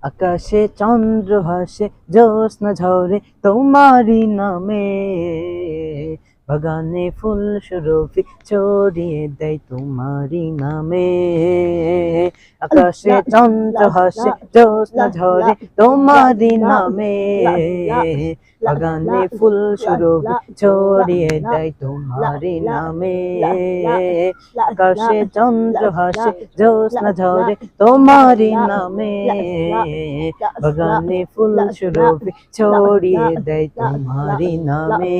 আকাশে চন্দ্র হাসে, জ্যোৎস্না ঝরে তোমারই নামে, বাগানে ফুল সুরভি ছড়িয়ে দেয় তোমারই নামে। আকাশে চন্দ্র হাসে, জ্যোৎস্না ঝরে তোমারই নামে, বাগানে ফুল সুরভি ছড়িয়ে দেয় তোমারই নামে। আকাশে চন্দ্র হাসে, জ্যোৎস্না ঝরে তোমারই নামে, বাগানে ফুল সুরভি ছড়িয়ে দেয় তোমারই নামে।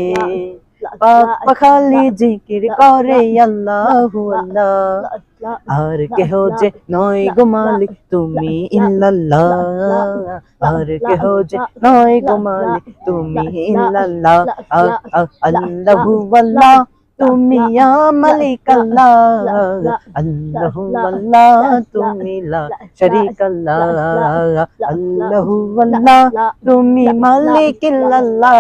পাক পাখালি জিকির করে আল্লাহু আল্লাহ, আর কেহ যে নয় গো মালিক তুমি ইল্লাল্লাহ, আর কেহ যে নয় গো মালিক তুমি ইল্লাল্লাহ। আল্লাহু আল্লাহ তুমি ইয়া মালিক আল্লাহ, আল্লাহু আল্লাহ তুমি লা শারীক আল্লাহ, আল্লাহু আল্লাহ তুমি মালিক আল্লাহ,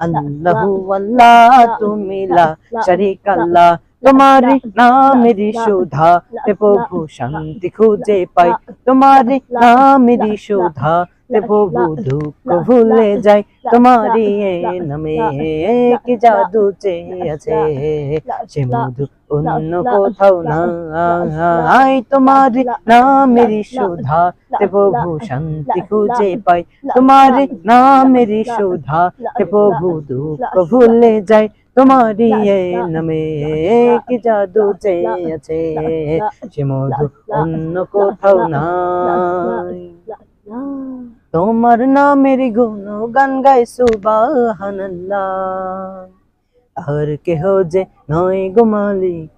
আল্লাহু আল্লাহ তুমি লা শারীক আল্লাহ। তোমারি নামেরই সুধা তে প্রভু শান্তি খুঁজে পাই, তোমারি নামেরই সুধা তে প্রভু দুঃখ ভুলে যায়, তোমারি নামে কি জাদু চেয়ে আছে, সে মধু অন্য কোথাও নাই। তোমারি নামেরই সুধা তে প্রভু শান্তি খুঁজে পাই, তোমারি নামেরই সুধা তে প্রভু দুঃখ ভুলে যায়, তোমারি নামে কি জাদু চেয়ে আছে, সে মধু অন্য কোথাও নাই। তোমার নামের গুণগান গাই সুবহানাল্লাহ, আর কেহ যে নয় গো মালিক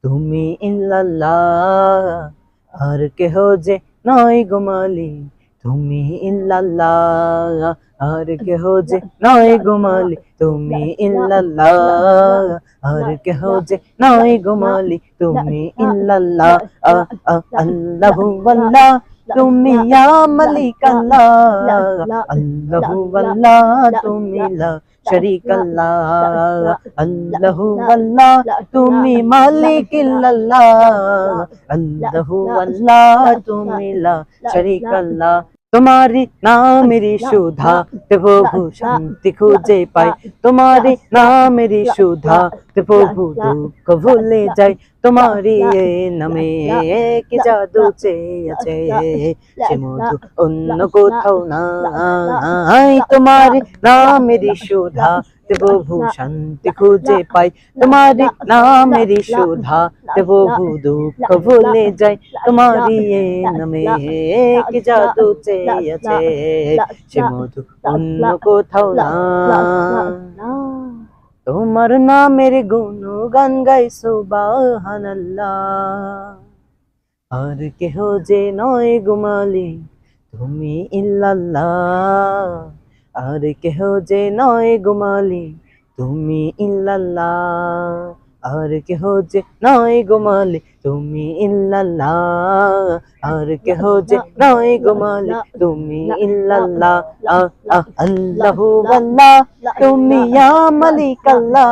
তুমি ইল্লাল্লাহ, আর কেহ যে নয় গো মালিক তুমি ইল্লাল্লাহ, আর কেহ যে নয় গো মালিক তুমি ইল্লাল্লাহ, আর কেহ যে নয় গো মালিক তুমি ইল্লাল্লাহ। আল্লাহু আল্লাহ তুমি ইয়া মালিক আল্লাহ, আল্লাহু আল্লাহ তুমি লা শারীক আল্লাহ, আল্লাহু আল্লাহ তুমি মালিক আল্লাহ, আল্লাহু আল্লাহ তুমি লা শারীক আল্লাহ। তোমারি নামেরই সুধা তে প্রভু শান্তি খুঁজে পাই, তোমারি নামেরই সুধা তে প্রভু দুঃখ ভুলে যায়, তোমারি নামে কি জাদু চেয়ে আছে, সে মধু অন্য কোথাও নাই। তোমারি নামেরই সুধা তে প্রভু শান্তি খুঁজে পাই, তোমারি নামেরই সুধা তে প্রভু দুঃখ ভুলে যায়, তোমারি নামে কি জাদু চেয়ে আছে, সে মধু অন্য কোথাও নাই। তোমার নামের গুণগান গাই সুবহানাল্লাহ, আর কেহ যে নয় গো মালিক তুমি ইল্লাল্লাহ, আর কেহ যে নয় গো মালিক তুমি ইল্লাল্লাহ, আর কেহ যে নয় গো মালিক তুমি ইল্লাল্লাহ, আর কেহ যে নয় গো মালিক তুমি ইল্লাল্লাহ। আল্লাহু আল্লাহ তুমি ইয়া মালিক আল্লাহ,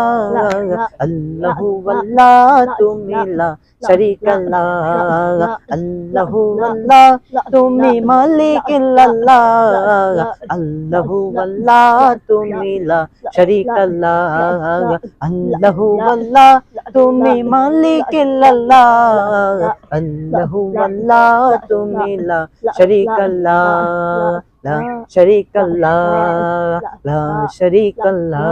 আল্লাহু আল্লাহ তুমি লা শারীক আল্লাহ, আল্লাহু আল্লাহ তুমি মালিক আল্লাহ, আল্লাহু আল্লাহ তুমি লা শারীক আল্লাহ, আল্লাহু আল্লাহ তুমি মালিক আল্লাহ, আল্লাহু আল্লাহ তুমি লা শারীক আল্লাহ, লা শারীক আল্লাহ, লা শারীক আল্লাহ।